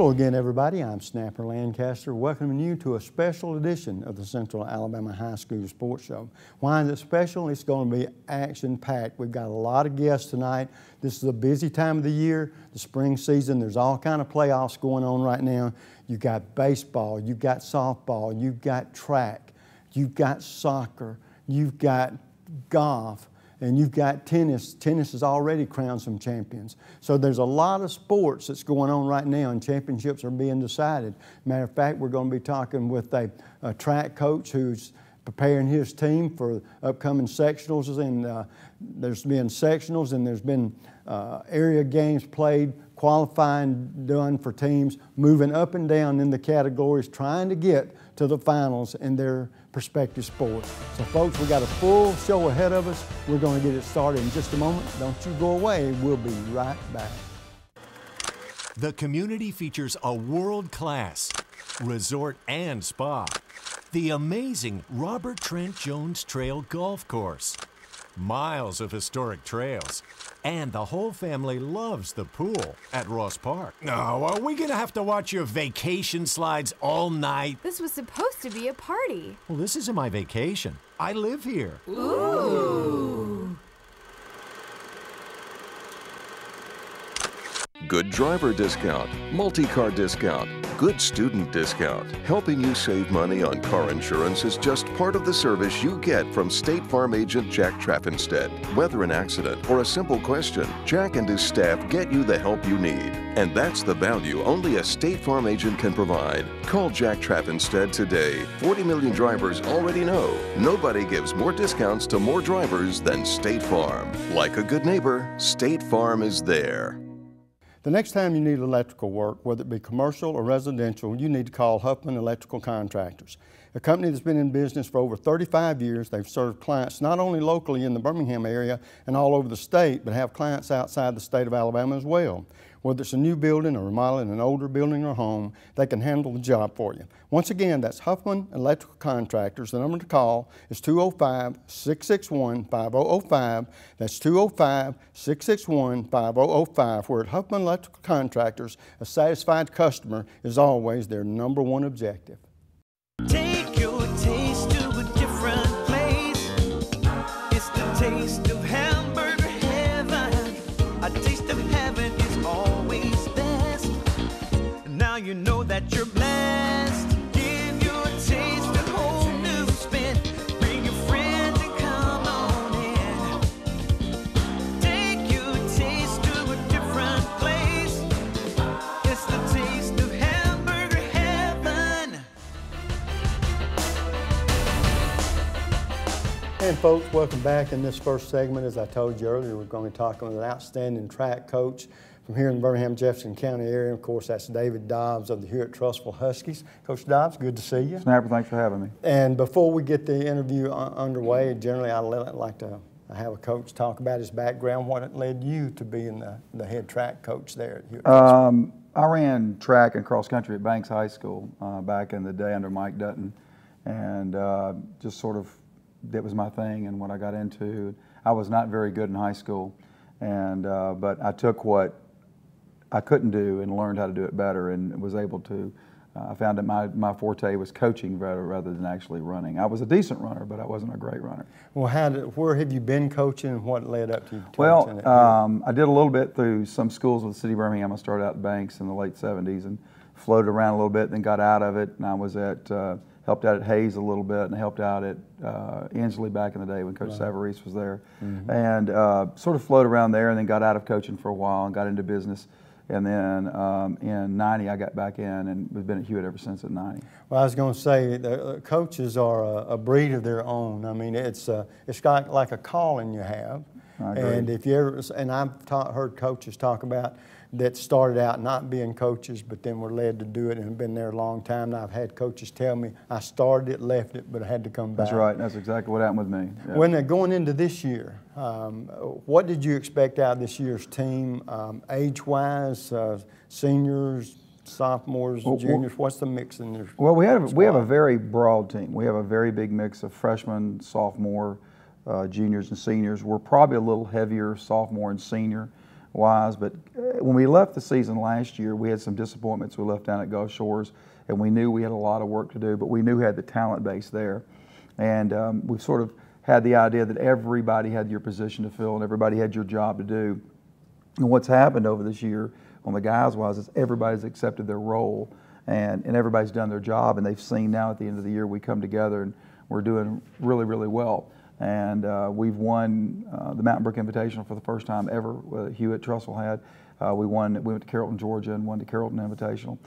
Hello again, everybody. I'm Snapper Lancaster, welcoming you to a special edition of the Central Alabama High School Sports Show. Why is it special? It's going to be action-packed. We've got a lot of guests tonight. This is a busy time of the year, the spring season. There's all kind of playoffs going on right now. You've got baseball, you've got softball, you've got track, you've got soccer, you've got golf, and you've got tennis. Tennis has already crowned some champions. So there's a lot of sports that's going on right now, and championships are being decided. Matter of fact, we're going to be talking with a track coach who's preparing his team for upcoming sectionals, and there's been sectionals and there's been area games played, qualifying done for teams, moving up and down in the categories, trying to get to the finals in their prospective sport. So folks, we got a full show ahead of us. We're going to get it started in just a moment. Don't you go away. We'll be right back. The community features a world-class resort and spa, the amazing Robert Trent Jones Trail Golf Course, miles of historic trails, and the whole family loves the pool at Ross Park. No, are we gonna have to watch your vacation slides all night? This was supposed to be a party. Well, this isn't my vacation. I live here. Ooh. Good driver discount, multi-car discount, good student discount. Helping you save money on car insurance is just part of the service you get from State Farm agent Jack Traffinstead. Whether an accident or a simple question, Jack and his staff get you the help you need. And that's the value only a State Farm agent can provide. Call Jack Traffinstead today. 40 million drivers already know nobody gives more discounts to more drivers than State Farm. Like a good neighbor, State Farm is there. The next time you need electrical work, whether it be commercial or residential, you need to call Huffman Electrical Contractors. A company that's been in business for over 35 years. They've served clients not only locally in the Birmingham area and all over the state, but have clients outside the state of Alabama as well. Whether it's a new building or remodeling an older building or home, they can handle the job for you. Once again, that's Huffman Electrical Contractors. The number to call is 205-661-5005. That's 205-661-5005. Where at Huffman Electrical Contractors, a satisfied customer is always their #1 objective. Take your taste to a different place. It's the taste of hamburger heaven. A taste of heaven is always best. Now you know that you're blessed. Give your taste a whole new spin. Bring your friends and come on in. Take your taste to a different place. It's the taste of hamburger heaven. And folks, welcome back. In this first segment, as I told you earlier, we're going to be talking with an outstanding track coach from here in the Birmingham-Jefferson County area. Of course, that's David Dobbs of the Hewitt-Trussville Huskies. Coach Dobbs, good to see you. Snapper, thanks for having me. And before we get the interview underway, generally I like to have a coach talk about his background, what led you to being the head track coach there at Hewitt-Trussville. I ran track and cross country at Banks High School back in the day under Mike Dutton, and just sort of that was my thing and what I got into. I was not very good in high school, and but I took what I couldn't do and learned how to do it better, and was able to. I found that my forte was coaching rather than actually running. I was a decent runner, but I wasn't a great runner. Well, where have you been coaching, and what led up to you Well, coaching I did a little bit through some schools with the city of Birmingham. I started out at Banks in the late 70s and floated around a little bit, then got out of it, and I was at helped out at Hayes a little bit, and helped out at Inslee back in the day when Coach Savarese was there, and sort of floated around there, and then got out of coaching for a while and got into business. And then in '90, I got back in, and we've been at Hewitt ever since at '90. Well, I was going to say, the coaches are a breed of their own. I mean, it's like a calling you have. I agree. And if you ever, and I've heard coaches talk about that started out not being coaches, but then were led to do it and have been there a long time. And I've had coaches tell me, I started it, left it, but I had to come back. That's right. That's exactly what happened with me. Yeah. When they're going into this year, what did you expect out of this year's team, age-wise, seniors, sophomores, juniors? What's the mix in there? Well, we have a very broad team. We have a very big mix of freshmen, sophomore, juniors, and seniors. We're probably a little heavier sophomore and senior wise, but when we left the season last year, we had some disappointments. We left down at Gulf Shores, and we knew we had a lot of work to do, but we knew we had the talent base there. And we've sort of had the idea that everybody had your position to fill and everybody had your job to do. And what's happened over this year on the guys-wise is everybody's accepted their role and everybody's done their job, and they've seen now at the end of the year we come together and we're doing really, really well. And we've won the Mountain Brook Invitational for the first time ever. Hewitt-Trussville had. We went to Carrollton, Georgia, and won the Carrollton Invitational.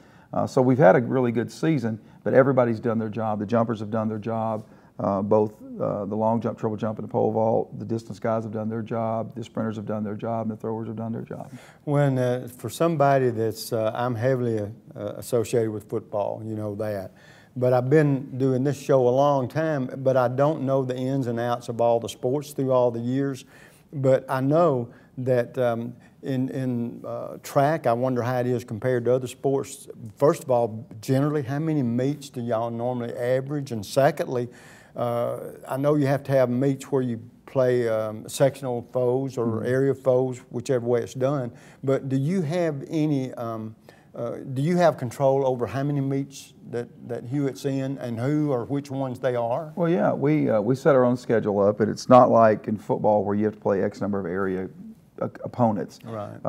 So we've had a really good season, but everybody's done their job. The jumpers have done their job. Both the long jump, triple jump, and the pole vault, the distance guys have done their job, the sprinters have done their job, and the throwers have done their job. When for somebody that's, I'm heavily associated with football, you know that, but I've been doing this show a long time, but I don't know the ins and outs of all the sports through all the years. But I know that in track, I wonder how it is compared to other sports. First of all, generally, how many meets do y'all normally average? And secondly, I know you have to have meets where you play sectional foes or area foes, whichever way it's done. But do you have any? Do you have control over how many meets that Hewitt's in and who or which ones they are? Well, yeah, we set our own schedule up, and it's not like in football where you have to play X number of area opponents. Right.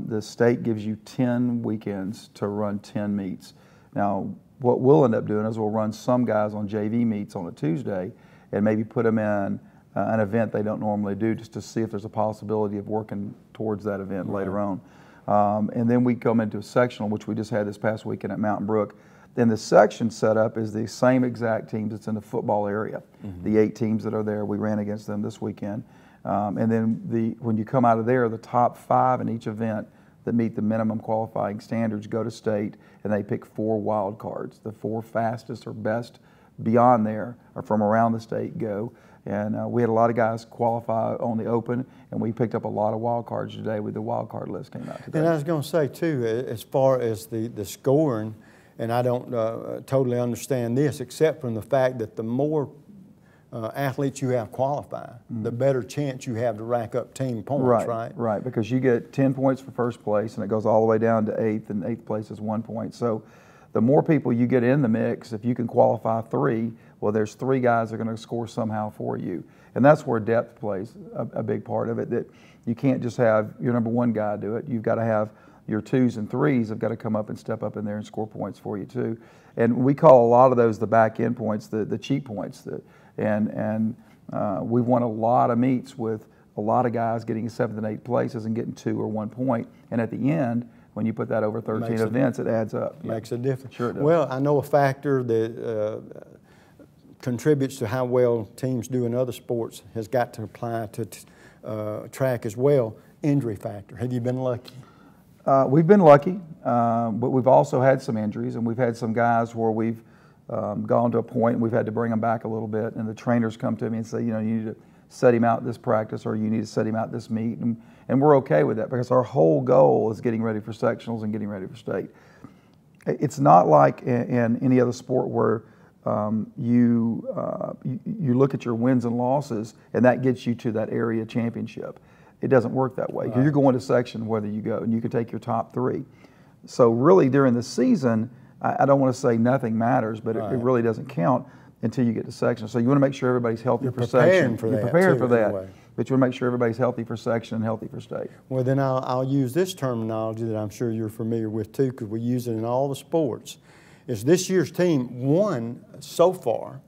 The state gives you 10 weekends to run 10 meets. Now, what we'll end up doing is we'll run some guys on JV meets on a Tuesday and maybe put them in an event they don't normally do just to see if there's a possibility of working towards that event later on. And then we come into a sectional, which we just had this past weekend at Mountain Brook. Then the section setup is the same exact teams that's in the football area. The 8 teams that are there, we ran against them this weekend. And then when you come out of there, the top 5 in each event that meet the minimum qualifying standards go to state, and they pick 4 wild cards. The 4 fastest or best beyond there are from around the state go. And we had a lot of guys qualify on the open, and we picked up a lot of wild cards today with the wild card list came out today. And I was going to say, too, as far as the scoring, and I don't totally understand this, except from the fact that the more athletes you have qualify, the better chance you have to rack up team points, right? Right, because you get 10 points for first place, and it goes all the way down to 8th, and 8th place is 1 point. So the more people you get in the mix, if you can qualify 3, well, there's 3 guys that are going to score somehow for you. And that's where depth plays a big part of it, that you can't just have your number 1 guy do it. You've got to have your 2s and 3s have got to come up and step up in there and score points for you too. And we call a lot of those the back end points, the cheat points. And we've won a lot of meets with a lot of guys getting 7th and 8th places and getting 2 or 1 point. And at the end, when you put that over 13 events, it adds up. Makes a difference. Sure it does. Well, I know a factor that contributes to how well teams do in other sports has got to apply to track as well. Injury factor. Have you been lucky? We've been lucky, but we've also had some injuries, and we've had some guys where we've gone to a point and we've had to bring them back a little bit, and the trainers come to me and say, you know, you need to set him out this practice or you need to set him out this meet, and we're okay with that because our whole goal is getting ready for sectionals and getting ready for state. It's not like in any other sport where you look at your wins and losses and that gets you to that area championship. It doesn't work that way. Right. You're going to section whether you go, and you can take your top 3. So really during the season, I don't want to say nothing matters, but it really doesn't count until you get to section. So you want to make sure everybody's healthy for section. You're prepared for that. But you want to make sure everybody's healthy for section and healthy for state. Well, then I'll use this terminology that I'm sure you're familiar with too, because we use it in all the sports. Is this year's team won so far?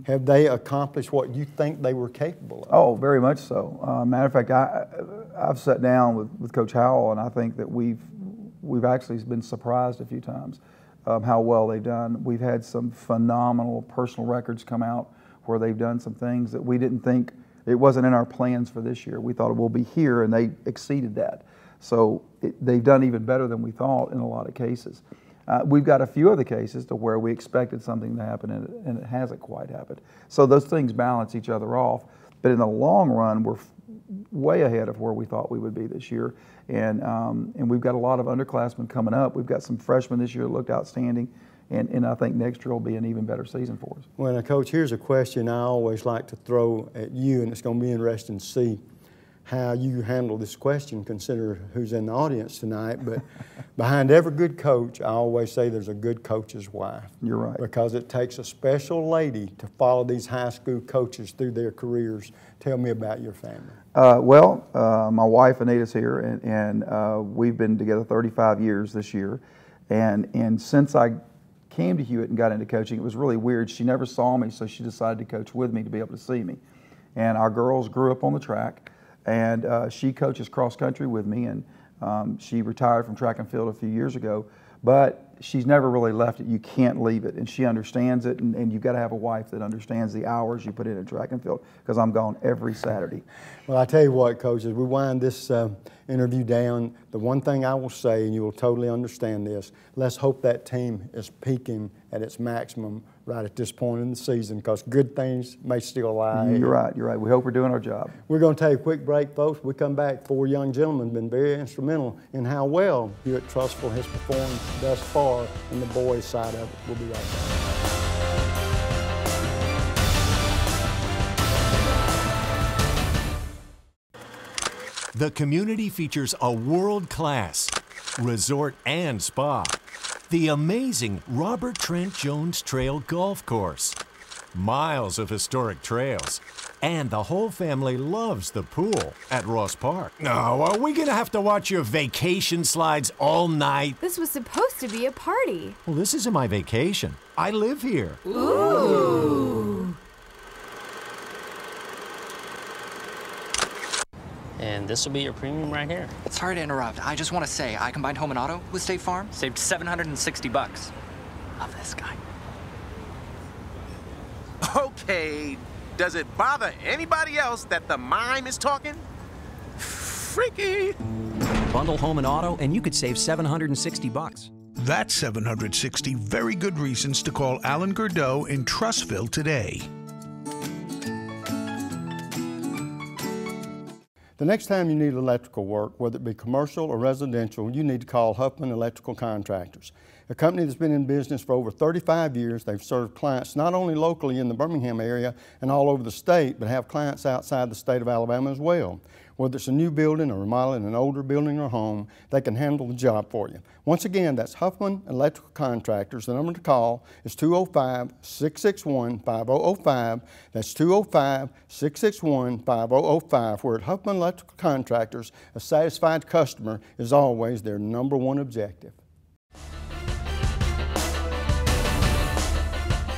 Have they accomplished what you think they were capable of? Oh, very much so. Matter of fact, I've sat down with Coach Howell, and I think that we've actually been surprised a few times how well they've done. We've had some phenomenal personal records come out where they've done some things that we didn't think, it wasn't in our plans for this year. We thought it will be here, and they exceeded that. So they've done even better than we thought in a lot of cases. We've got a few other cases to where we expected something to happen and it hasn't quite happened. So those things balance each other off. But in the long run, we're way ahead of where we thought we would be this year. And we've got a lot of underclassmen coming up. We've got some freshmen this year that looked outstanding. And I think next year will be an even better season for us. Well, now, Coach, here's a question I always like to throw at you, and it's going to be interesting to see. how you handle this question, consider who's in the audience tonight, but behind every good coach, I always say there's a good coach's wife. You're right. Because it takes a special lady to follow these high school coaches through their careers. Tell me about your family. My wife Anita's here, and we've been together 35 years this year, and since I came to Hewitt and got into coaching, it was really weird. She never saw me, so she decided to coach with me to be able to see me. And our girls grew up on the track, and she coaches cross country with me, and she retired from track and field a few years ago, but she's never really left it. You can't leave it, and she understands it, and you've got to have a wife that understands the hours you put in track and field, because I'm gone every Saturday. Well, I tell you what, Coach, as we wind this interview down, the one thing I will say, and you will totally understand this, let's hope that team is peaking at its maximum right at this point in the season, because good things may still lie. You're right, you're right. We hope we're doing our job. We're going to take a quick break, folks. We come back, four young gentlemen have been very instrumental in how well Hewitt-Trussville has performed thus far in the boys' side of it. We'll be right back. The community features a world-class resort and spa, the amazing Robert Trent Jones Trail Golf Course, miles of historic trails, and the whole family loves the pool at Ross Park. No, are we gonna have to watch your vacation slides all night? This was supposed to be a party. Well, this isn't my vacation. I live here. Ooh. And this will be your premium right here. Sorry to interrupt. I just want to say, I combined home and auto with State Farm. Saved $760. Love this guy. Okay, does it bother anybody else that the mime is talking? Freaky. Bundle home and auto, and you could save $760. That's 760 very good reasons to call Alan Gurdeau in Trussville today. The next time you need electrical work, whether it be commercial or residential, you need to call Huffman Electrical Contractors, a company that's been in business for over 35 years. They've served clients not only locally in the Birmingham area and all over the state, but have clients outside the state of Alabama as well. Whether it's a new building or remodeling an older building or home, they can handle the job for you. Once again, that's Huffman Electrical Contractors. The number to call is 205-661-5005. That's 205-661-5005. Where at Huffman Electrical Contractors, a satisfied customer is always their #1 objective.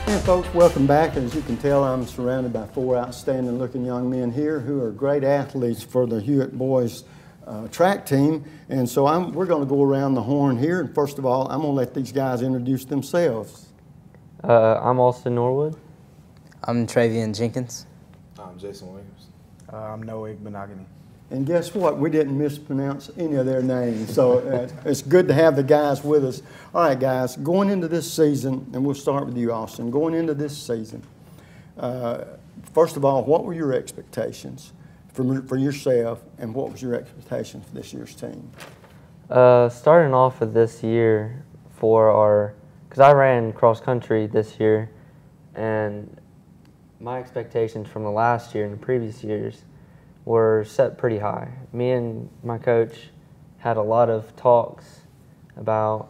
And folks, welcome back. As you can tell, I'm surrounded by four outstanding looking young men here who are great athletes for the Hewitt boys track team. And so we're going to go around the horn here. And first of all, I'm going to let these guys introduce themselves. I'm Austin Norwood. I'm Travian Jenkins. I'm Jason Williams. I'm Noah Benogany. And guess what? We didn't mispronounce any of their names. So it's good to have the guys with us. All right, guys, going into this season, and we'll start with you, Austin. Going into this season, first of all, what were your expectations for yourself, and what was your expectation for this year's team? Starting off with this year because I ran cross country this year, and my expectations from the last year and the previous years were set pretty high. Me and my coach had a lot of talks about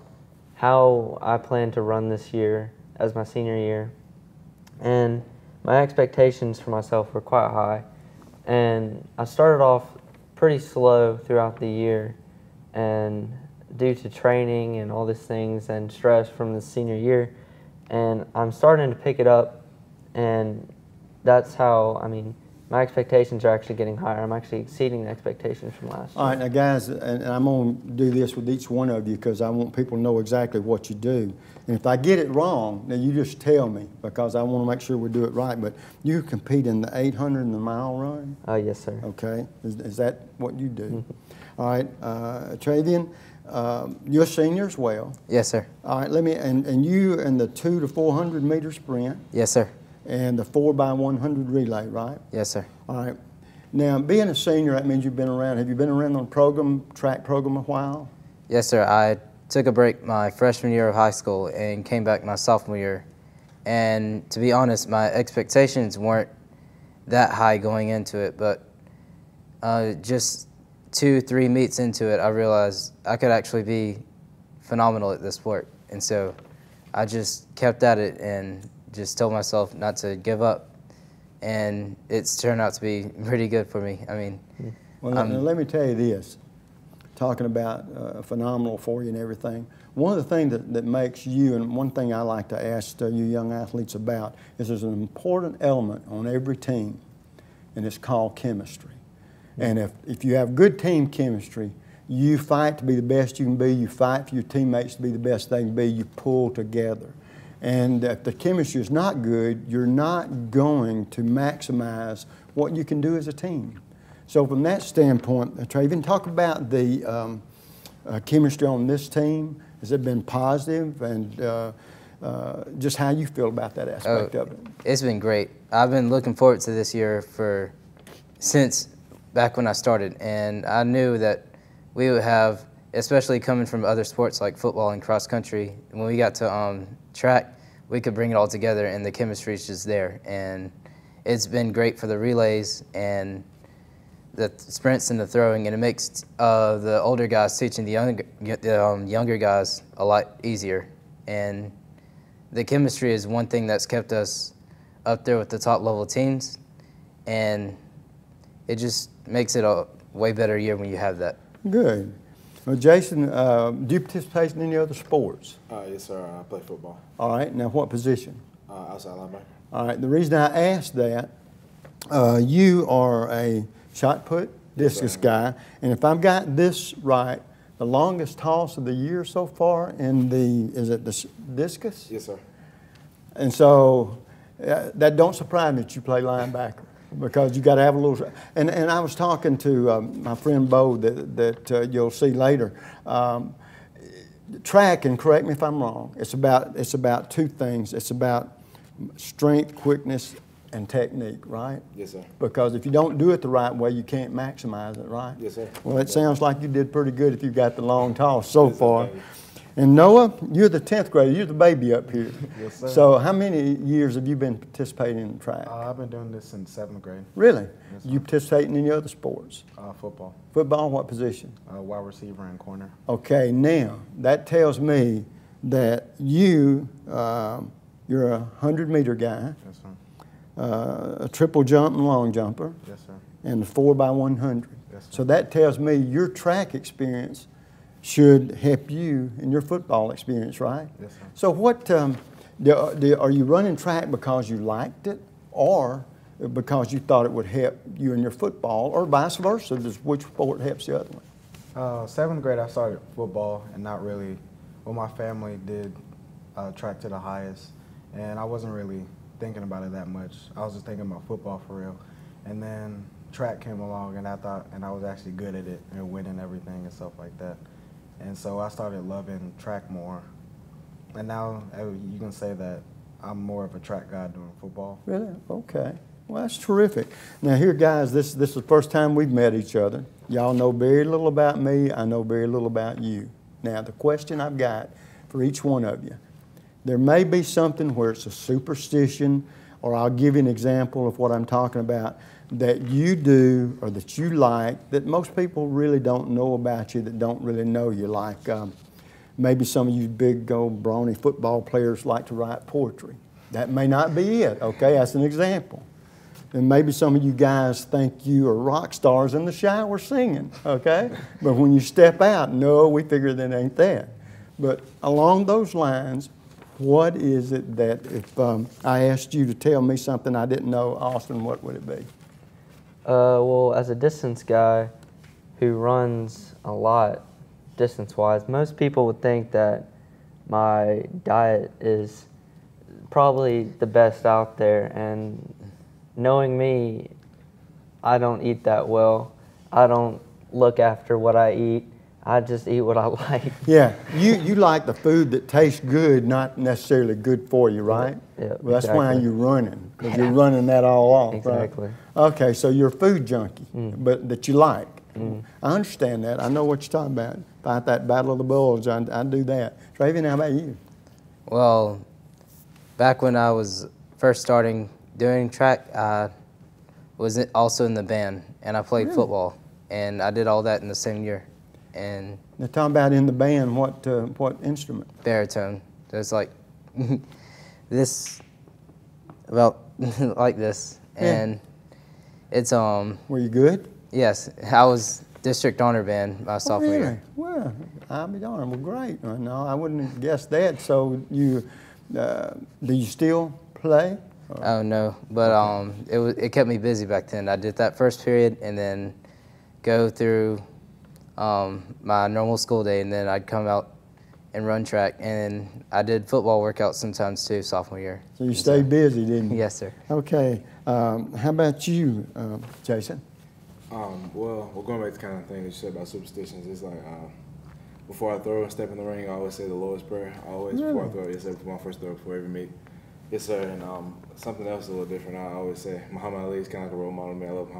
how I plan to run this year as my senior year, and my expectations for myself were quite high. And I started off pretty slow throughout the year, and due to training and all these things and stress from the senior year, and I'm starting to pick it up, and that's how, my expectations are actually getting higher. I'm actually exceeding the expectations from last year. All right, now guys, and I'm going to do this with each one of you because I want people to know exactly what you do. And if I get it wrong, then you just tell me, because I want to make sure we do it right. But you compete in the 800 and the mile run? Yes, sir. Okay. Is that what you do? All right. Travian, you're a senior as well. Yes, sir. All right. And you in the 200 to 400 meter sprint. Yes, sir. And the 4x100 relay, right? Yes, sir. All right. Now, being a senior, that means you've been around. Have you been around on track program a while? Yes, sir. I took a break my freshman year of high school and came back my sophomore year. And to be honest, my expectations weren't that high going into it, but Just 2-3 meets into it, I realized I could actually be phenomenal at this sport. And so I just kept at it and just told myself not to give up. And it's turned out to be pretty good for me. I mean, well, now let me tell you this, talking about phenomenal for you and everything. One of the things that makes you, and one thing I like to ask you young athletes about, is there's an important element on every team, and it's called chemistry. And if you have good team chemistry, you fight to be the best you can be, you fight for your teammates to be the best they can be, you pull together. And if the chemistry is not good, you're not going to maximize what you can do as a team. So from that standpoint, Travian, talk about the chemistry on this team. Has it been positive, and just how you feel about that aspect of it? It's been great. I've been looking forward to this year since back when I started, and I knew that we would have, especially coming from other sports like football and cross country, when we got to track, we could bring it all together, and the chemistry is just there. And it's been great for the relays and the sprints and the throwing, and it makes the older guys teaching the younger guys a lot easier. And the chemistry is one thing that's kept us up there with the top level teams, and it just makes it a way better year when you have that. Good. Well, Jason, do you participate in any other sports? Yes, sir. I play football. All right. Now, what position? Outside linebacker. All right. The reason I asked that, you are a shot put discus guy, and if I've got this right, the longest toss of the year so far in is it the discus? Yes, sir. And so that don't surprise me that you play linebacker, because you got to have a little. And I was talking to my friend Bo that you'll see later. Track, and correct me if I'm wrong, it's about two things. It's about strength, quickness, and technique, right? Yes, sir. Because if you don't do it the right way, you can't maximize it, right? Yes, sir. Well, it sounds like you did pretty good if you got the long toss so yes, far. Sir. And Noah, you're the 10th grader. You're the baby up here. Yes, sir. So how many years have you been participating in track? I've been doing this since 7th grade. Really? Yes, you participate in any other sports? Football. Football, what position? Wide receiver and corner. Okay, now that tells me that you're a 100-meter guy. Yes, sir. A triple jump and long jumper. Yes, sir. And a 4x100. Yes, sir. So that tells me your track experience should help you in your football experience, right? Yes, sir. So what, are you running track because you liked it, or because you thought it would help you in your football, or vice versa? Which sport helps the other one? 7th grade, I started football, and not really, well, my family did track to the highest, and I wasn't really thinking about it that much. I was just thinking about football for real. And then track came along, and I was actually good at it and winning everything and stuff like that. And so I started loving track more. And now you can say that I'm more of a track guy doing football. Really? Okay. Well, that's terrific. Now here, guys, this is the first time we've met each other. Y'all know very little about me. I know very little about you. Now, the question I've got for each one of you, there may be something where it's a superstition, or I'll give you an example of what I'm talking about, that you do or that you like that most people really don't know about you, that don't really know you. Like maybe some of you big old brawny football players like to write poetry. That may not be it, okay? That's an example. And maybe some of you guys think you are rock stars in the shower singing, okay? But when you step out, no, we figure that ain't that. But along those lines, what is it that if I asked you to tell me something I didn't know, Austin, what would it be? Well, as a distance guy who runs a lot distance-wise, most people would think that my diet is probably the best out there. And knowing me, I don't eat that well. I don't look after what I eat. I just eat what I like. Yeah, you like the food that tastes good, not necessarily good for you, right? Yeah, well, that's why you're running, because you're running that all off, exactly. Right? Okay, so you're a food junkie, but that you like. I understand that. I know what you're talking about. Fight that battle of the bulls, I do that. Travian, how about you? Well, back when I was first starting doing track, I was also in the band, and I played Really? football, and I did all that in the same year. And now, talking about in the band, what instrument? Baritone. There's like this, about like this, and it's Were you good? Yes, I was district honor band my sophomore really? year. Well, I'll be darned. Well, great. No, I wouldn't have guessed that. So you, do you still play? Oh no, but it kept me busy back then. I did that first period and then go through my normal school day, and then I'd come out and run track, and I did football workouts sometimes too sophomore year. So you stayed busy, didn't you? Yes, sir. Okay. How about you, Jason? Well, going back to the kind of thing that you said about superstitions, it's like before I throw and step in the ring, I always say the Lord's Prayer. Before I throw, yes, sir, before my first throw, before every meet. Yes, sir, and something else a little different. I always say Muhammad Ali is kind of like a role model to me. I love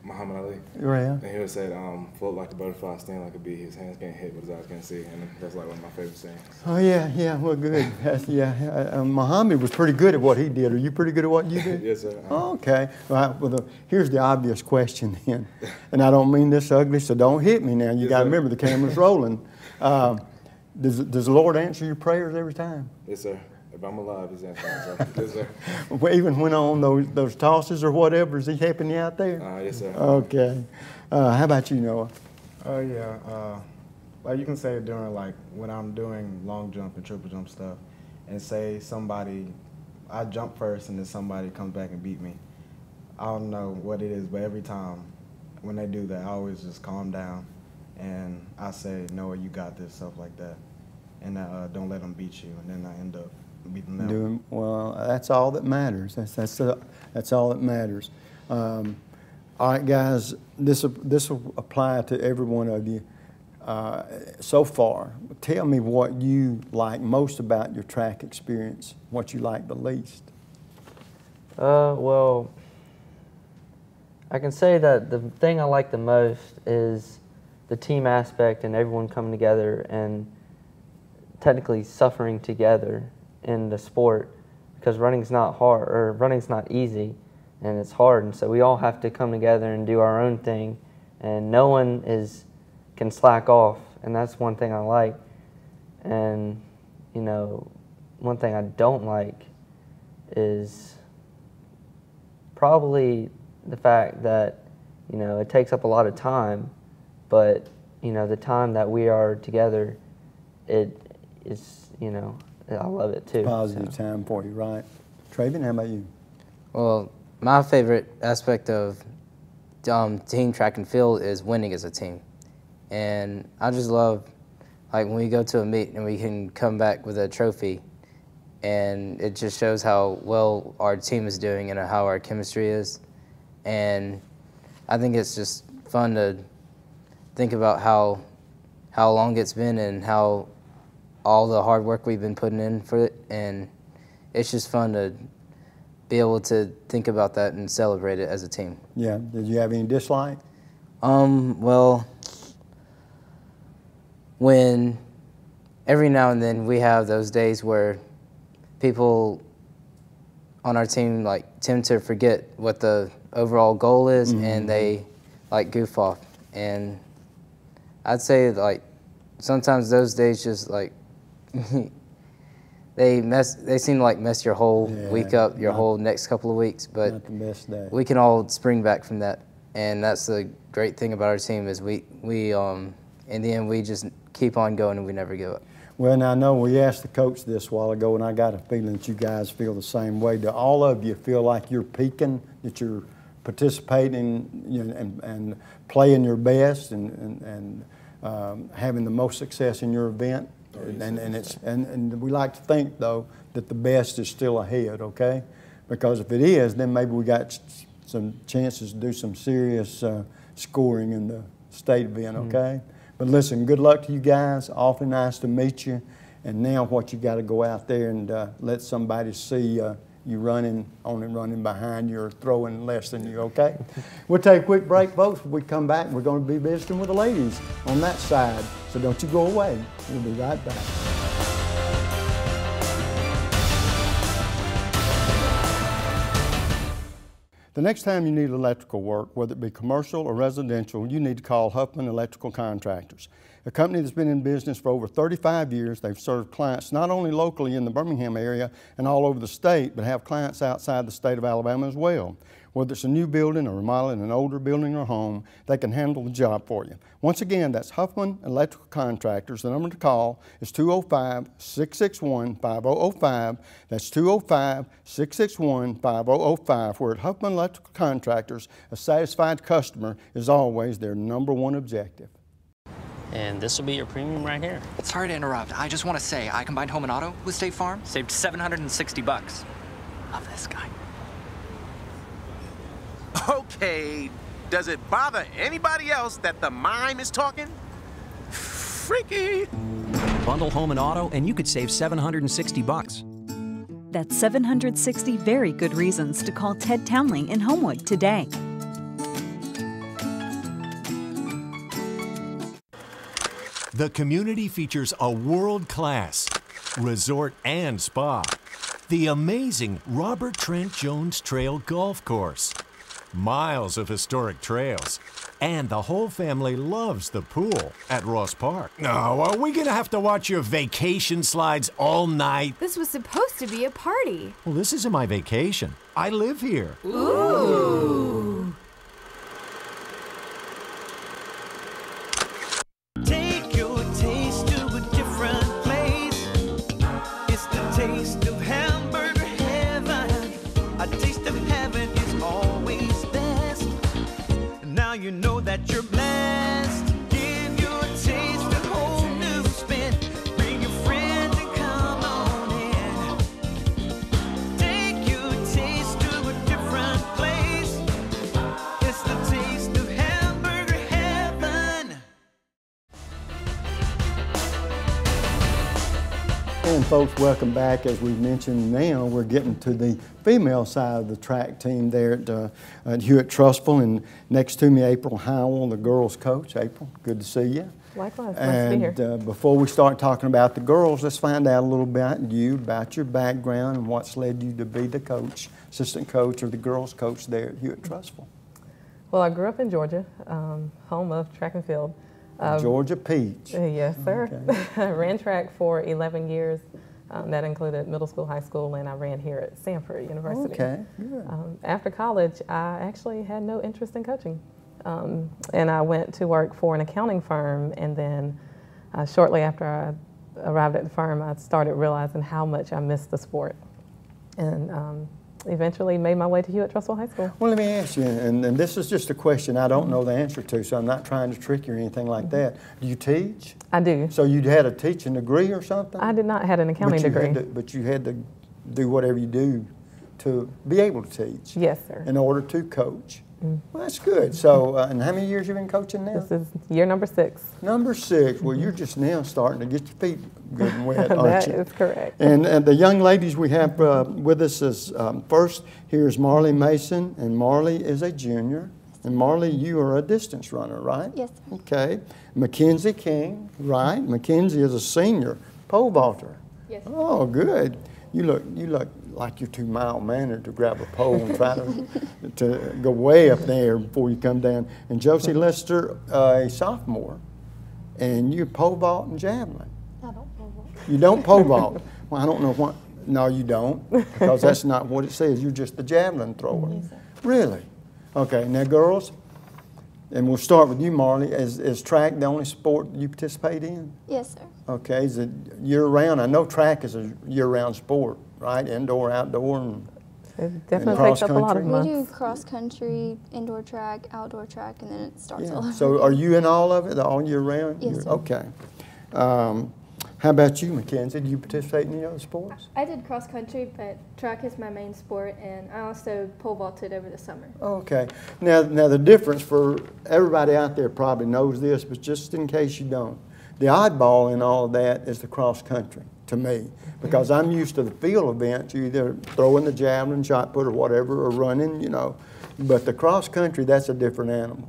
Muhammad Ali. Right. And he would say, float like a butterfly, stand like a bee. His hands can't hit, but his eyes can't see. And that's like one of my favorite sayings. Oh, yeah, well, good. Muhammad was pretty good at what he did. Are you pretty good at what you did? Yes, sir. Okay. All right, well, here's the obvious question then. And I don't mean this ugly, so don't hit me now. You got to remember the camera's rolling. Does the Lord answer your prayers every time? Yes, sir. If I'm alive, he's answering. So. Yes, sir. Well, even when on those tosses or whatever, is he helping you out there? Yes, sir. Okay. How about you, Noah? Yeah. Like you can say during like when I'm doing long jump and triple jump stuff, and say I jump first and then somebody comes back and beat me. I don't know what it is, but every time when they do that, I always just calm down and I say, Noah, you got this, stuff like that, and don't let them beat you, and then I end up beating them. Well, that's all that matters. That's all that matters. All right, guys, this will apply to every one of you. So far, tell me what you like most about your track experience, what you like the least. Well, I can say that the thing I like the most is the team aspect and everyone coming together and technically suffering together in the sport, because running's not hard, or running's not easy, and it's hard, and so we all have to come together and do our own thing, and no one can slack off, and that's one thing I like. And you know, one thing I don't like is probably the fact that, you know, it takes up a lot of time, but you know, the time that we are together, it is, you know, I love it too. Positive time for you, right? Traven, how about you? Well, my favorite aspect of team track and field is winning as a team. And I just love, like, when we go to a meet and we can come back with a trophy, and it just shows how well our team is doing and how our chemistry is. And I think it's just fun to think about how long it's been and how all the hard work we've been putting in for it, and it's just fun to be able to think about that and celebrate it as a team. Yeah. Did you have any dislike? Well, when every now and then we have those days where people on our team like tend to forget what the overall goal is, and they like goof off, and I'd say like sometimes those days just like they seem to like mess your whole week up, your whole next couple of weeks, but not the best day. We can all spring back from that, and that's the great thing about our team is we in the end we just keep on going and we never give up. Well, now I know we asked the coach this a while ago, and I got a feeling that you guys feel the same way. Do all of you feel like you're peaking, that you're participating, you know, and playing your best and having the most success in your event? And we like to think, though, that the best is still ahead, okay? Because if it is, then maybe we got some chances to do some serious scoring in the state event, okay? But listen, good luck to you guys. Awfully nice to meet you. And now what you got to go out there and let somebody see you running behind you or throwing less than you, okay? We'll take a quick break, folks. When we come back, we're going to be visiting with the ladies on that side. So don't you go away. We'll be right back. The next time you need electrical work, whether it be commercial or residential, you need to call Huffman Electrical Contractors, a company that's been in business for over 35 years. They've served clients not only locally in the Birmingham area and all over the state, but have clients outside the state of Alabama as well. Whether it's a new building or remodeling an older building or home, they can handle the job for you. Once again, that's Huffman Electrical Contractors. The number to call is 205-661-5005. That's 205-661-5005. Where at Huffman Electrical Contractors, a satisfied customer is always their #1 objective. And this will be your premium right here. Sorry to interrupt. I just want to say I combined home and auto with State Farm. Saved $760. Love this guy. Okay, does it bother anybody else that the mime is talking? Freaky. Bundle home and auto, and you could save $760. That's 760 very good reasons to call Ted Townley in Homewood today. The community features a world-class resort and spa, the amazing Robert Trent Jones Trail Golf Course, miles of historic trails, and the whole family loves the pool at Ross Park. No, are we gonna have to watch your vacation slides all night? This was supposed to be a party. Well, this isn't my vacation. I live here. Ooh. Take your taste to a different place. It's the taste of hamburger heaven. A taste of heaven is always best. Now you know that you're blessed. Give your taste a whole new spin. Bring your friends and come on in. Take your taste to a different place. It's the taste of hamburger heaven. And folks, welcome back. As we mentioned, now we're getting to the female side of the track team there at Hewitt-Trussville, and next to me, April Howell, the girls' coach. April, good to see you. Likewise, nice to be here. And before we start talking about the girls, let's find out a little about you, about your background, and what's led you to be the coach, assistant coach, or the girls' coach there at Hewitt-Trussville. Well, I grew up in Georgia, home of track and field. Georgia Peach. Yes, sir. Okay. I ran track for 11 years. That included middle school, high school, and I ran here at Sanford University. Okay, good. After college, I actually had no interest in coaching. And I went to work for an accounting firm, and then shortly after I arrived at the firm, I started realizing how much I missed the sport. And eventually made my way to Hewitt-Trussville High School. Well, let me ask you, and this is just a question I don't know the answer to, so I'm not trying to trick you or anything like that. Do you teach? I do. So you had a teaching degree or something? I did not have an accounting degree. But you had to do whatever you do to be able to teach. Yes, sir. In order to coach. Well, that's good. So, and how many years you been coaching now? This is year number 6. Number 6. Well, you're just now starting to get your feet good and wet, aren't you? That is correct. And the young ladies we have with us is, first, here's Marley Mason, and Marley is a junior. And Marley, you are a distance runner, right? Yes. Okay. Mackenzie King, right? Mackenzie is a senior pole vaulter. Yes. Oh, good. You look like you're too mild-mannered to grab a pole and try to go way up there before you come down. And Josie Lester, a sophomore, and you pole vault and javelin. I don't pole vault. You don't pole vault. Well, I don't know what. No, you don't, because that's not what it says. You're just the javelin thrower. Yes, sir. Really? Okay. Now, girls, and we'll start with you, Marley. Is track the only sport you participate in? Yes, sir. Okay. Is it year-round? I know track is a year-round sport, right? Indoor, outdoor, and it definitely takes up a lot of months. We do cross country, indoor track, outdoor track, and then it starts all over. So are you in all of it all year round? Yes, sir. Okay. How about you, Mackenzie? Do you participate in any other sports? I did cross country, but track is my main sport, and I also pole vaulted over the summer. Okay. Now the difference for everybody out there probably knows this, but just in case you don't, the oddball in all of that is the cross country to me, because I'm used to the field events. You either throwing the javelin, shot put, or whatever, or running, you know. But the cross country, that's a different animal.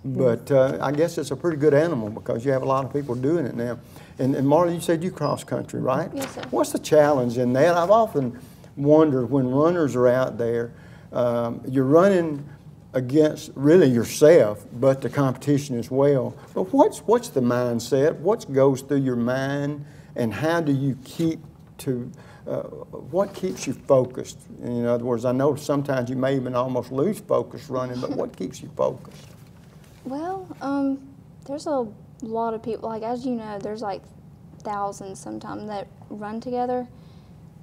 But I guess it's a pretty good animal because you have a lot of people doing it now. And Marley, you said you cross country, right? Yes, sir. What's the challenge in that? I've often wondered when runners are out there, You're running against really yourself, but the competition as well. But what's the mindset? What goes through your mind, and how do you keep to, what keeps you focused? In other words, I know sometimes you may even almost lose focus running, but what keeps you focused? Well, there's a lot of people, like as you know, there's like thousands sometimes that run together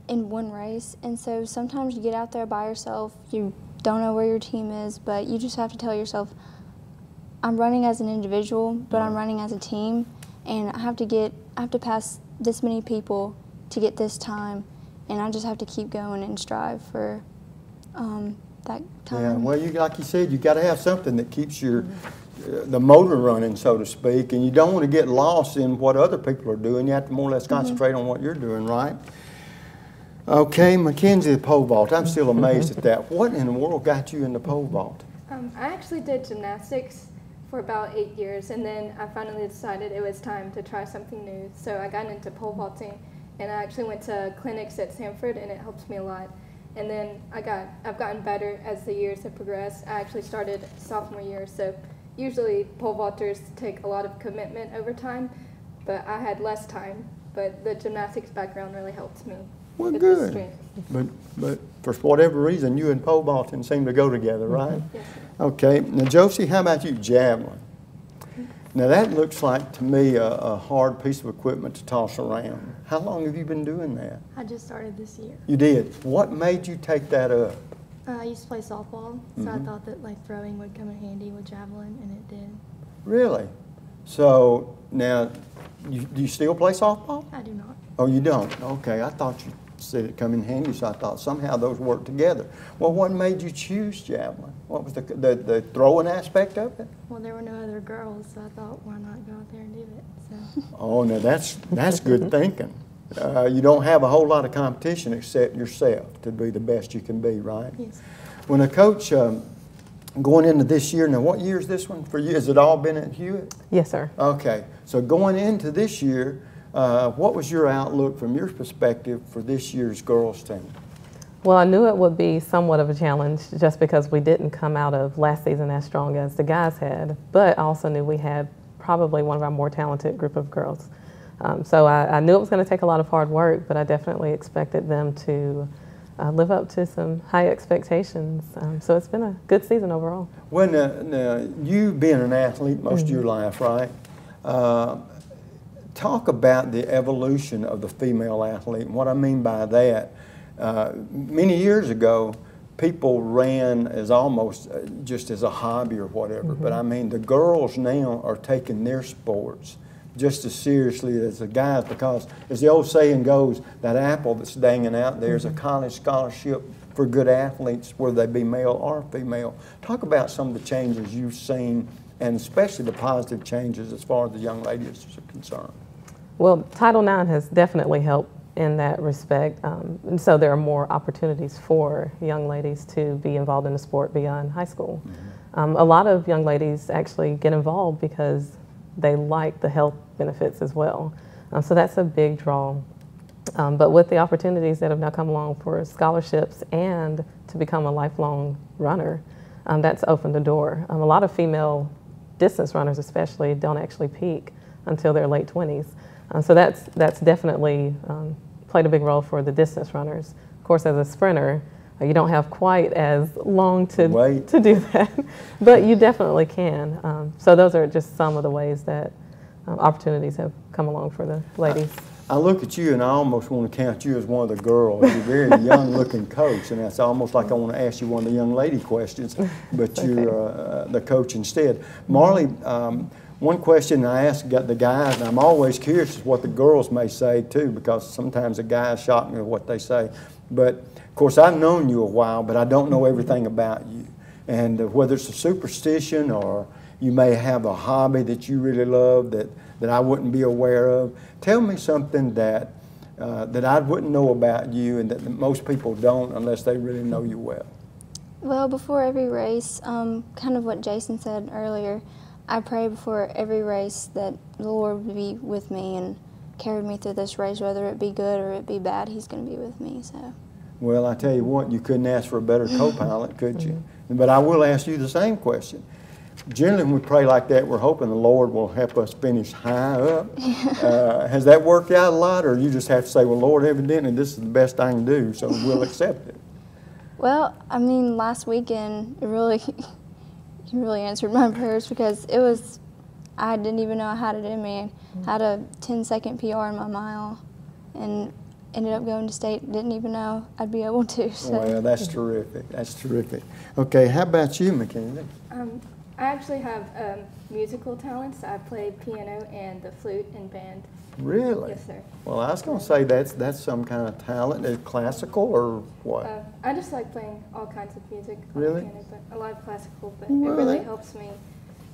in one race, and so sometimes you get out there by yourself, you don't know where your team is, but you just have to tell yourself, I'm running as an individual, but I'm running as a team, and I have to pass this many people to get this time, and I just have to keep going and strive for that time. Yeah, well, like you said, you got to have something that keeps your the motor running, so to speak, and you don't want to get lost in what other people are doing. You have to more or less concentrate on what you're doing, right? Okay, Mackenzie, the pole vault. I'm still amazed at that. What in the world got you in the pole vault? I actually did gymnastics for about 8 years, and then I finally decided it was time to try something new. So I got into pole vaulting, and I actually went to clinics at Sanford, and it helped me a lot. And then I've gotten better as the years have progressed. I actually started sophomore year, so usually pole vaulters take a lot of commitment over time, but I had less time. But the gymnastics background really helped me. Well, good. But for whatever reason, you and pole vaulting seem to go together, right? Yes. Okay. Now, Josie, how about you, javelin? Now, that looks like to me a hard piece of equipment to toss around. How long have you been doing that? I just started this year. You did. What made you take that up? I used to play softball, so I thought that like throwing would come in handy with javelin, and it did. Really? So now, do you still play softball? I do not. Oh, you don't? Okay, I thought you said it come in handy, so I thought somehow those work together. Well, what made you choose javelin? What was the throwing aspect of it? Well, there were no other girls, so I thought, why not go out there and do it? So. Oh, now that's good thinking. You don't have a whole lot of competition except yourself to be the best you can be, right? Yes. When a coach going into this year, now what year is this one for you? Has it all been at Hewitt? Yes, sir. Okay, so going into this year, what was your outlook from your perspective for this year's girls team? Well, I knew it would be somewhat of a challenge just because we didn't come out of last season as strong as the guys had, but I also knew we had probably one of our more talented group of girls. So I knew it was going to take a lot of hard work, but I definitely expected them to live up to some high expectations. So it's been a good season overall. Well, now you being an athlete most of your life, right? Talk about the evolution of the female athlete. And what I mean by that, many years ago, people ran as almost just as a hobby or whatever. But I mean, the girls now are taking their sports just as seriously as the guys, because as the old saying goes, that apple that's dangling out there is a college scholarship for good athletes, whether they be male or female. Talk about some of the changes you've seen, and especially the positive changes as far as the young ladies are concerned. Well, Title IX has definitely helped in that respect, and so there are more opportunities for young ladies to be involved in the sport beyond high school. A lot of young ladies actually get involved because they like the health benefits as well. So that's a big draw. But with the opportunities that have now come along for scholarships and to become a lifelong runner, that's opened the door. A lot of female distance runners especially don't actually peak until their late 20s. So that's definitely played a big role for the distance runners. Of course, as a sprinter, you don't have quite as long to do that, but you definitely can. So those are just some of the ways that opportunities have come along for the ladies. I look at you and I almost want to count you as one of the girls. You're a very young looking coach, and that's almost like I want to ask you one of the young lady questions, but you're the coach instead. Marley, one question I ask the guys, and I'm always curious is what the girls may say too, because sometimes the guys shock me with what they say. But of course, I've known you a while, but I don't know everything about you. And whether it's a superstition or you may have a hobby that you really love that I wouldn't be aware of, tell me something that I wouldn't know about you and that most people don't unless they really know you well. Well, before every race, kind of what Jason said earlier, I pray before every race that the Lord would be with me and carry me through this race, whether it be good or it be bad, He's going to be with me. So. Well, I tell you what, you couldn't ask for a better co-pilot, could you? But I will ask you the same question. Generally, when we pray like that, we're hoping the Lord will help us finish high up. Has that worked out a lot, or you just have to say, well, Lord, evidently this is the best I can do, so we'll accept it? Well, I mean, last weekend, it really, he really answered my prayers, because it was, I didn't even know I had it in me. I had a 10-second PR in my mile, and ended up going to state, didn't even know I'd be able to. So. Well, that's terrific. That's terrific. Okay, how about you, Mackenzie? I actually have musical talents. I play piano and the flute in band. Really? Yes, sir. Well, I was going to say that's some kind of talent. Is it classical or what? I just like playing all kinds of music on Really? the piano, but a lot of classical. But Well, it really that- helps me,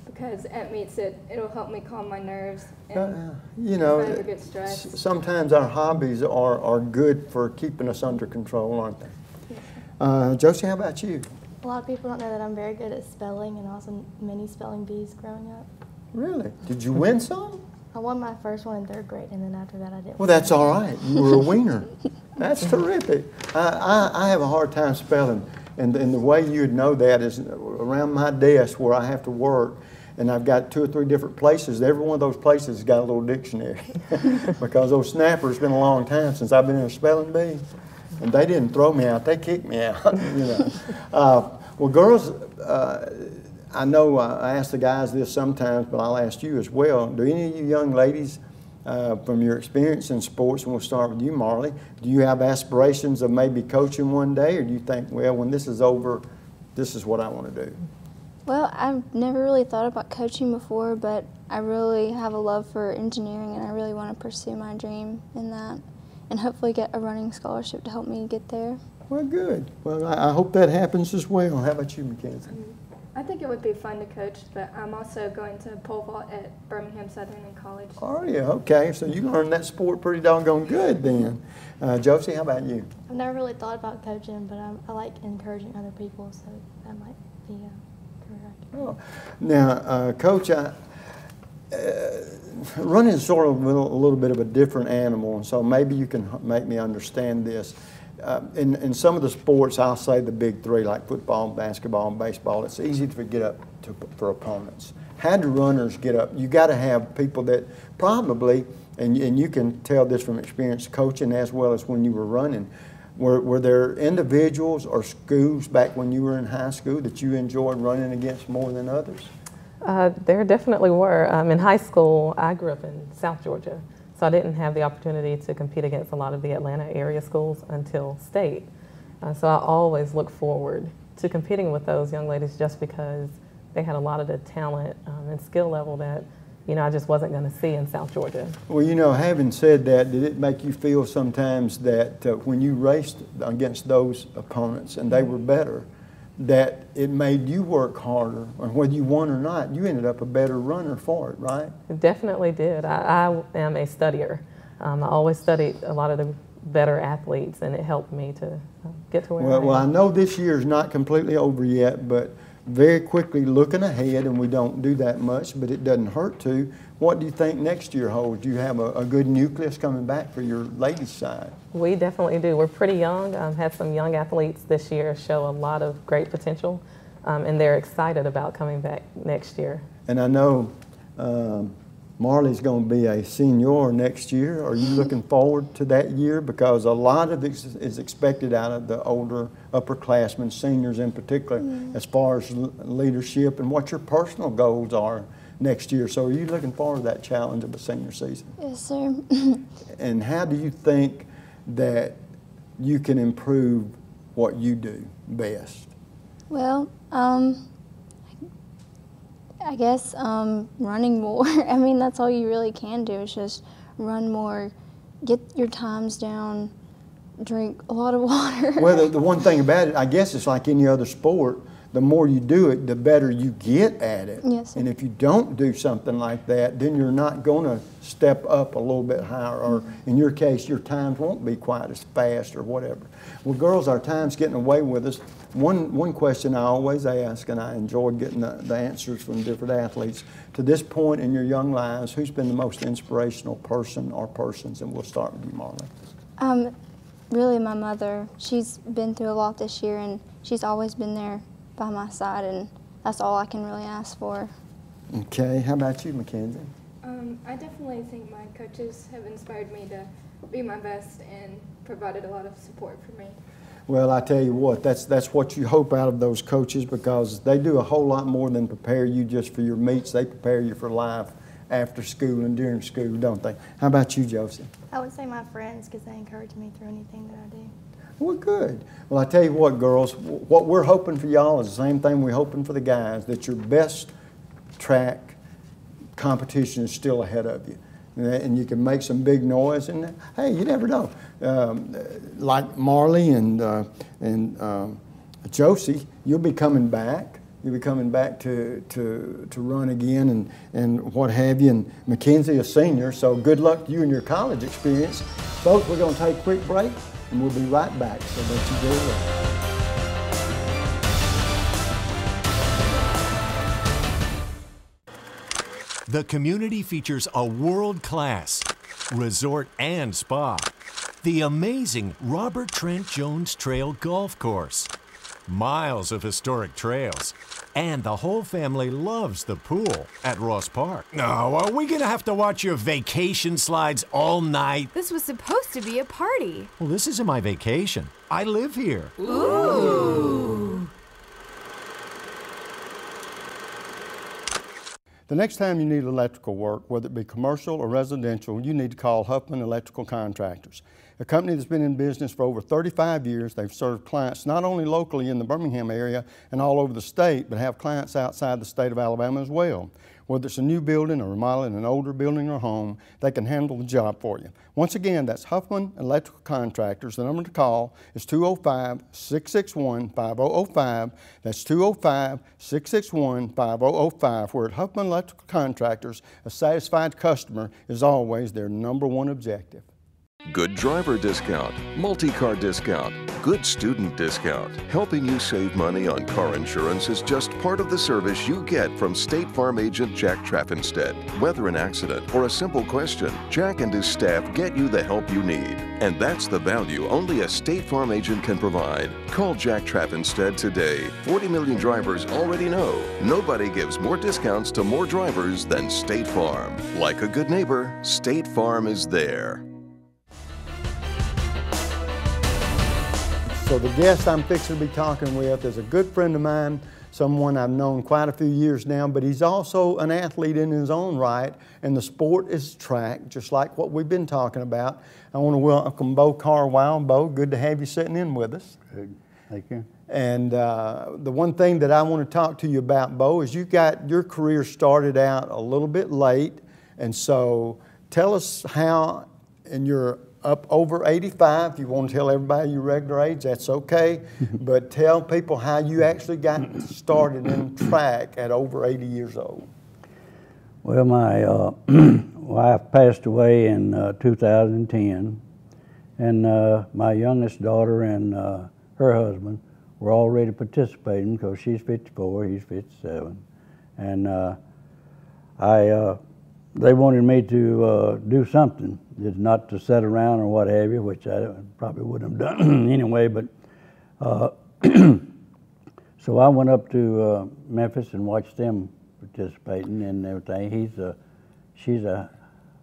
because at meets it'll help me calm my nerves. And You know, if I ever get stressed. sometimes our hobbies are good for keeping us under control, aren't they? Josie, how about you? A lot of people don't know that I'm very good at spelling and also many spelling bees growing up. Really? Did you win some? I won my first one in 3rd grade, and then after that I didn't. Well, that's all right. You were a wiener. That's terrific. I have a hard time spelling, and the way you'd know that is around my desk where I have to work, and I've got 2 or 3 different places. Every one of those places has got a little dictionary, because those snappers, it's been a long time since I've been in a spelling bee, and they didn't throw me out; they kicked me out. You know. Well, girls, I know I ask the guys this sometimes, but I'll ask you as well. Do any of you young ladies, from your experience in sports, and we'll start with you, Marley, do you have aspirations of maybe coaching one day, or do you think, well, when this is over, this is what I want to do? Well, I've never really thought about coaching before, but I really have a love for engineering, and I really want to pursue my dream in that, and hopefully get a running scholarship to help me get there. Well, good. Well, I hope that happens as well. How about you, Mackenzie? I think it would be fun to coach, but I'm also going to pole vault at Birmingham Southern in college. Are you? Okay, so you learned that sport pretty doggone good then. Josie, how about you? I've never really thought about coaching, but I like encouraging other people, so that might be a career I can. Oh. Now, Coach, running is sort of a little bit of a different animal, and so maybe you can make me understand this. In some of the sports, I'll say the big 3, like football, basketball, and baseball, it's easy to get up for opponents. How do runners get up? You got to have people that probably, and you can tell this from experience coaching as well as when you were running, were there individuals or schools back when you were in high school that you enjoyed running against more than others? There definitely were. In high school, I grew up in South Georgia. So I didn't have the opportunity to compete against a lot of the Atlanta area schools until state. So I always look forward to competing with those young ladies, just because they had a lot of the talent and skill level that, you know, I just wasn't going to see in South Georgia. Well, you know, having said that, did it make you feel sometimes that when you raced against those opponents and they were better, that it made you work harder, and whether you won or not, you ended up a better runner for it, right? It definitely did. I am a studier. I always studied a lot of the better athletes, and it helped me to get to where I am. Well, I know this year is not completely over yet, but very quickly looking ahead, and we don't do that much, but it doesn't hurt to. What do you think next year holds? Do you have a good nucleus coming back for your ladies' side? We definitely do. We're pretty young. Had some young athletes this year show a lot of great potential, and they're excited about coming back next year. And I know Marley's going to be a senior next year. Are you looking forward to that year? Because a lot of it is expected out of the older upperclassmen, seniors in particular, as far as leadership and what your personal goals are next year. So are you looking forward to that challenge of a senior season? Yes, sir. And how do you think that you can improve what you do best? Well, I guess running more. I mean, that's all you really can do, is just run more, get your times down, drink a lot of water. Well, the one thing about it, I guess it's like any other sport. The more you do it, the better you get at it. Yes, sir. And if you don't do something like that, then you're not going to step up a little bit higher, or in your case, your times won't be quite as fast or whatever. Well, girls, our time's getting away with us. One question I always ask, and I enjoyed getting the answers from different athletes, to this point in your young lives, who's been the most inspirational person or persons? And we'll start with you, Marley. really my mother. She's been through a lot this year, and she's always been there by my side, and that's all I can really ask for. Okay, how about you, Mackenzie? I definitely think my coaches have inspired me to be my best and provided a lot of support for me. Well, I tell you what, that's what you hope out of those coaches, because they do a whole lot more than prepare you just for your meets. They prepare you for life after school and during school, don't they? How about you, Josie? I would say my friends, because they encourage me through anything that I do. Well, good. Well, I tell you what, girls, what we're hoping for y'all is the same thing we're hoping for the guys, that your best track competition is still ahead of you. And you can make some big noise, and hey, you never know. Like Marley and Josie, you'll be coming back. You'll be coming back to run again and what have you. And Mackenzie, a senior, so good luck to you in your college experience. Folks, we're going to take a quick break, and we'll be right back, so don't you go away. The community features a world-class resort and spa, the amazing Robert Trent Jones Trail Golf Course, miles of historic trails, and the whole family loves the pool at Ross Park. No, are we gonna have to watch your vacation slides all night? This was supposed to be a party. Well, this isn't my vacation. I live here. Ooh. The next time you need electrical work, whether it be commercial or residential, you need to call Huffman Electrical Contractors, a company that's been in business for over 35 years. They've served clients not only locally in the Birmingham area and all over the state, but have clients outside the state of Alabama as well. Whether it's a new building or remodeling an older building or home, they can handle the job for you. Once again, that's Huffman Electrical Contractors. The number to call is 205-661-5005. That's 205-661-5005. Where at Huffman Electrical Contractors, a satisfied customer is always their #1 objective. Good driver discount, multi-car discount, good student discount. Helping you save money on car insurance is just part of the service you get from State Farm agent Jack Traffinstead. Whether an accident or a simple question, Jack and his staff get you the help you need. And that's the value only a State Farm agent can provide. Call Jack Traffinstead today. 40 million drivers already know nobody gives more discounts to more drivers than State Farm. Like a good neighbor, State Farm is there. So the guest I'm fixing to be talking with is a good friend of mine, someone I've known quite a few years now, but he's also an athlete in his own right, and the sport is track, just like what we've been talking about. I want to welcome Bo Carwayle. Bo, good to have you sitting in with us. Good. Thank you. And the one thing that I want to talk to you about, Bo, is you got your career started out a little bit late, and so tell us how, in your up over 85, if you want to tell everybody your regular age, that's okay. But tell people how you actually got started in track at over 80 years old. Well, my wife passed away in 2010, and my youngest daughter and her husband were already participating because she's 54, he's 57. And they wanted me to do something, just not to sit around or what have you, which I probably wouldn't have done anyway. But so I went up to Memphis and watched them participating and everything. She's a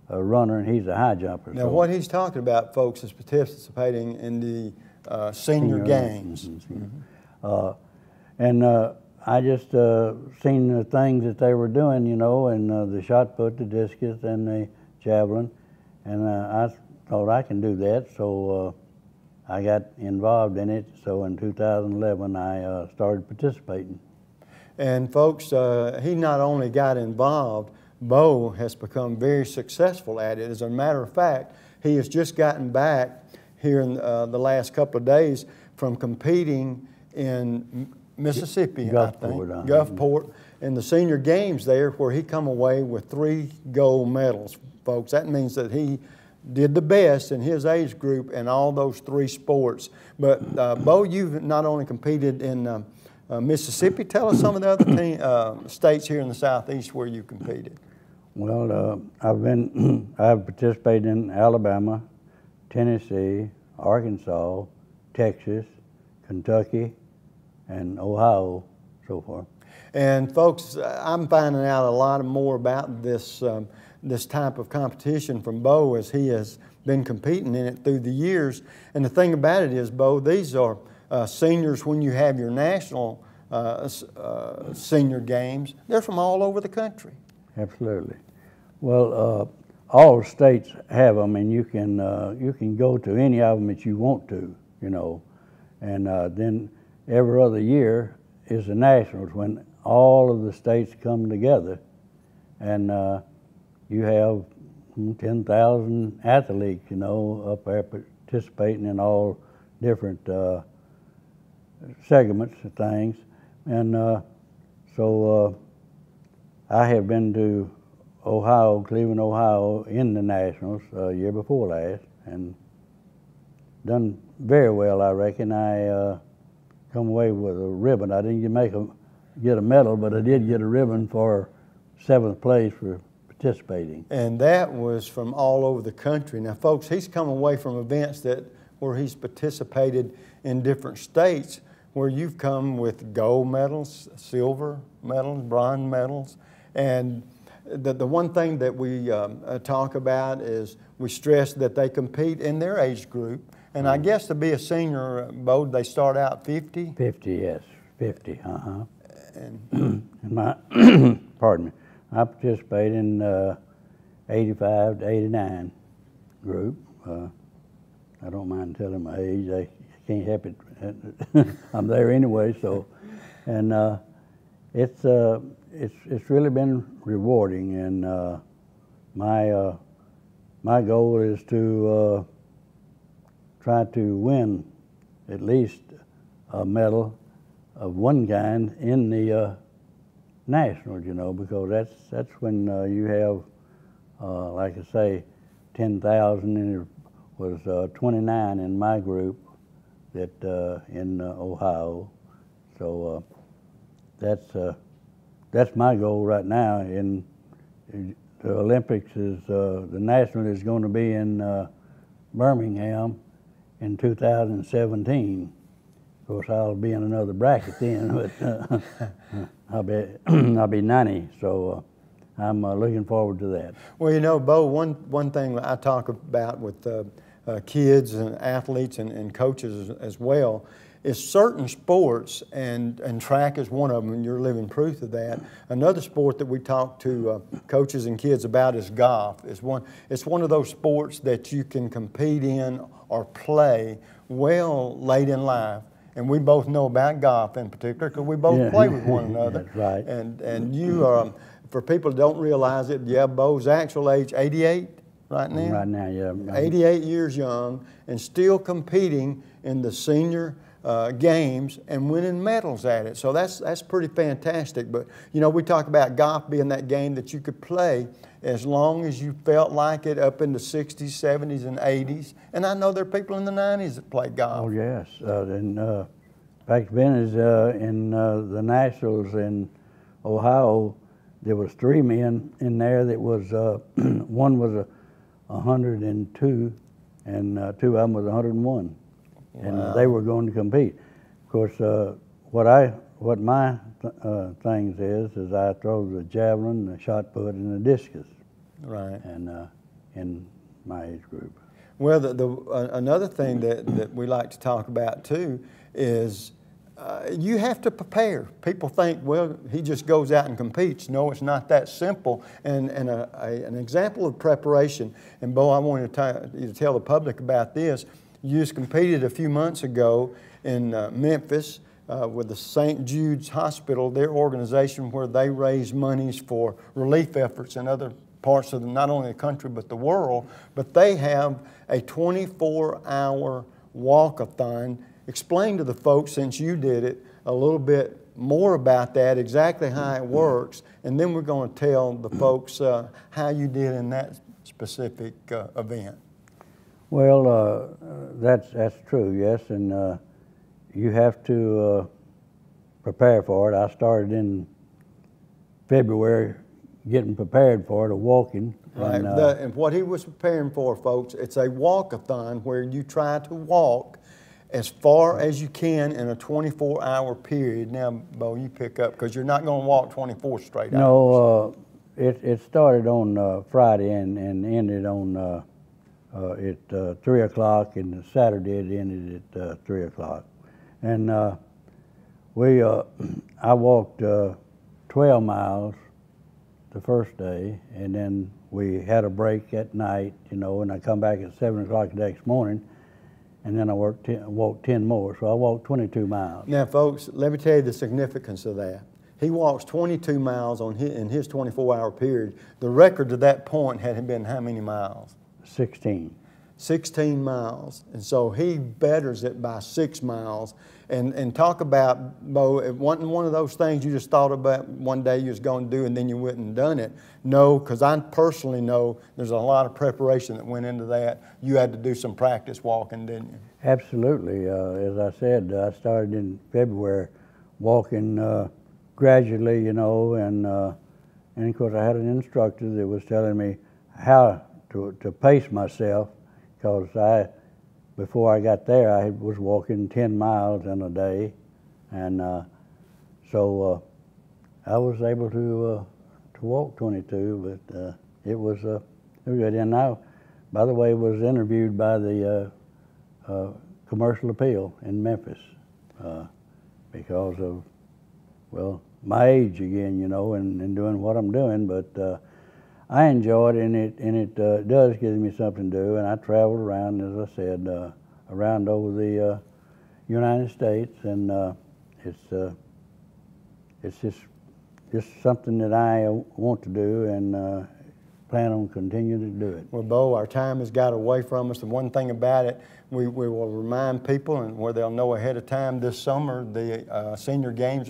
runner and he's a high jumper. Now, what he's talking about, folks, is participating in the senior games. And I just seen the things that they were doing, you know, and the shot put, the discus, and the javelin, and I thought I can do that, so I got involved in it. So in 2011, I started participating. And folks, he not only got involved, Bo has become very successful at it. As a matter of fact, he has just gotten back here in the last couple of days from competing in Mississippi, Gulfport, in the senior games there, where he come away with 3 gold medals, folks. That means that he did the best in his age group in all those 3 sports. But Bo, you've not only competed in Mississippi. Tell us some of the other states here in the Southeast where you competed. Well, I've participated in Alabama, Tennessee, Arkansas, Texas, Kentucky, and Ohio, so forth. And folks, I'm finding out a lot more about this this type of competition from Bo, as he has been competing in it through the years. And the thing about it is, Bo, these are seniors when you have your national senior games. They're from all over the country. Absolutely. Well, all states have them, and you can go to any of them that you want to, you know. And then every other year is the nationals, when all of the states come together, and you have 10,000 athletes, you know, up there participating in all different segments of things. And so I have been to Ohio, Cleveland, Ohio, in the nationals year before last, and done very well, I reckon. I come away with a ribbon. I didn't get a medal, but I did get a ribbon for 7th place for participating. And that was from all over the country. Now, folks, he's come away from events where he's participated in different states, where you've come with gold medals, silver medals, bronze medals. And the one thing that we talk about is we stress that they compete in their age group. And I guess to be a senior, Bo, they start out 50? 50, yes, 50, And my, pardon me, I participate in 85 to 89 group. I don't mind telling my age. I can't help it. I'm there anyway. So, and it's really been rewarding. And my goal is to try to win at least a medal of one kind in the nationals, you know, because that's when you have, like I say, 10,000, and it was 29 in my group that in Ohio. So that's my goal right now. In the Olympics is the national is going to be in Birmingham in 2017. Of course, I'll be in another bracket then, but I'll be 90, so I'm looking forward to that. Well, you know, Bo, one thing I talk about with kids and athletes and coaches as well is certain sports, and track is one of them, and you're living proof of that. Another sport that we talk to coaches and kids about is golf. It's one of those sports that you can compete in or play well late in life. And we both know about golf in particular because we both play with one another. That's right. And you are, for people that don't realize it, yeah, Bo's actual age, 88 right now? Right now, yeah. 88 years young and still competing in the senior games and winning medals at it. So that's pretty fantastic. But, you know, we talk about golf being that game that you could play as long as you felt like it up in the 60s, 70s, and 80s. And I know there are people in the 90s that play golf. Oh, yes. And back then is in the Nationals in Ohio, there was 3 men in there that was, one was 102 and 2 of them was 101. Wow. And they were going to compete. Of course, what my things is I throw the javelin, the shot put, and the discus. Right. And in my age group. Well, another thing that we like to talk about too is you have to prepare. People think, well, he just goes out and competes. No, it's not that simple. And an example of preparation, and Bo, I wanted you to tell the public about this. You just competed a few months ago in Memphis with the St. Jude's Hospital, their organization where they raise monies for relief efforts in other parts of not only the country but the world. But they have a 24-hour walk-a-thon. Explain to the folks, since you did it, a little bit more about that, exactly how it works, and then we're going to tell the folks how you did in that specific event. Well, that's true, yes, and you have to prepare for it. I started in February getting prepared for it, or walking. Right. And what he was preparing for, folks, it's a walkathon where you try to walk as far as you can in a 24-hour period. Now, Bo, you pick up, because you're not going to walk 24 straight hours. No, it started on Friday and ended on at 3 o'clock, and Saturday it ended at 3 o'clock. And I walked 12 miles the first day, and then we had a break at night, you know, and I come back at 7 o'clock the next morning, and then I walked 10 more, so I walked 22 miles. Now, folks, let me tell you the significance of that. He walks 22 miles in his 24-hour period. The record to that point had been how many miles? 16. 16 miles, and so he betters it by 6 miles. And talk about, Bo, it wasn't one of those things you just thought about one day you was going to do and then you went and done it. No, because I personally know there's a lot of preparation that went into that. You had to do some practice walking, didn't you? Absolutely. As I said, I started in February walking gradually, you know, and of course I had an instructor that was telling me how to pace myself, because before I got there, I was walking 10 miles in a day, and so I was able to walk 22, but it was good. And I, by the way, was interviewed by the Commercial Appeal in Memphis because of, well, my age again, you know, and doing what I'm doing, but I enjoy it, and it does give me something to do. And I traveled around, as I said, around over the United States, and it's just something that I want to do, and plan on continuing to do it. Well, Bo, our time has got away from us. The one thing about it, we will remind people, and where they'll know ahead of time, this summer the senior games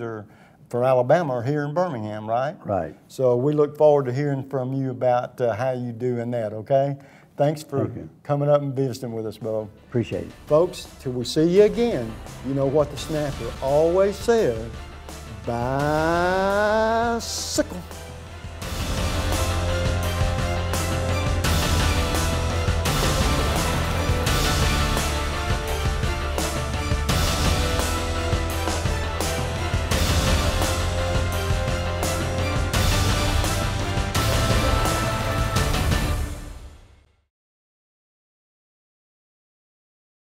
for Alabama are here in Birmingham, right? Right. So we look forward to hearing from you about how you do in that, okay? Thanks for coming up and visiting with us, Bo. Appreciate it. Folks, till we see you again, you know what the snapper always says, bicycle.